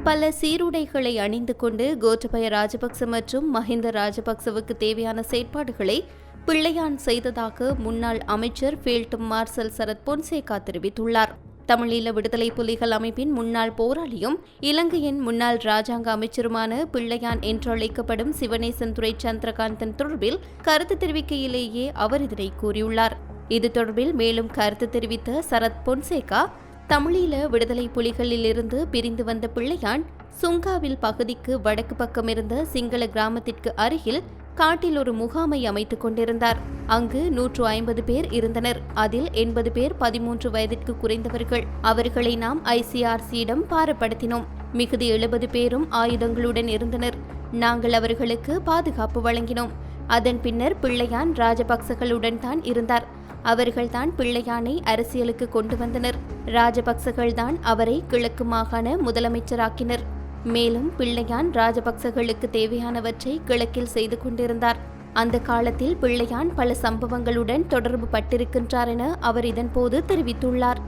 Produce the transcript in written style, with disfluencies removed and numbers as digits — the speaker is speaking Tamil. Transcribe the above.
பல சீருடைகளை அணிந்து கொண்டு கோட்டபய ராஜபக்ச மற்றும் மஹிந்த ராஜபக்சவுக்கு தேவையான செயற்பாடுகளை பிள்ளையான் செய்ததாக முன்னாள் அமைச்சர் ஃபீல்ட் மார்ஷல் சரத் பொன்சேகா தெரிவித்துள்ளார். தமிழீழ விடுதலை புலிகள் அமைப்பின் முன்னாள் போராளியும் இலங்கையின் முன்னாள் ராஜாங்க அமைச்சருமான பிள்ளையான் என்றழைக்கப்படும் சிவனேசன் துரை சந்திரகாந்தன் தொடர்பில் கருத்து தெரிவிக்கையிலேயே அவர் இதனை கூறியுள்ளார். இது தொடர்பில் மேலும் கருத்து தெரிவித்த சரத் பொன்சேகா, தமிழீழ விடுதலை புலிகளிலிருந்து பிரிந்து வந்த பிள்ளையான் சுங்காவில் பகுதிக்கு வடக்கு பக்கம் இருந்த சிங்கள கிராமத்திற்கு அருகில் காட்டில் ஒரு முகாமை அமைத்துக் கொண்டிருந்தார். அங்கு 150 பேர் இருந்தனர். அதில் 80 பேர் 13 வயதிற்கு குறைந்தவர்கள். அவர்களை நாம் ICRC-யிடம் பாரப்படுத்தினோம். மிகுதி 70 பேரும் ஆயுதங்களுடன் இருந்தனர். நாங்கள் அவர்களுக்கு பாதுகாப்பு வழங்கினோம். அதன் பின்னர் பிள்ளையான் ராஜபக்சகளுடன் தான் இருந்தார். அவர்கள்தான் பிள்ளையானை அரசியலுக்கு கொண்டு வந்தனர். ராஜபக்சகள்தான் அவரை கிழக்கு மாகாண முதலமைச்சராக்கினர். மேலும் பிள்ளையான் ராஜபக்சகளுக்கு தேவையானவற்றை கிழக்கில் செய்து கொண்டிருந்தார். அந்த காலத்தில் பிள்ளையான் பல சம்பவங்களுடன் தொடர்பு பட்டிருக்கின்றார் என அவர் இதன்போது தெரிவித்துள்ளார்.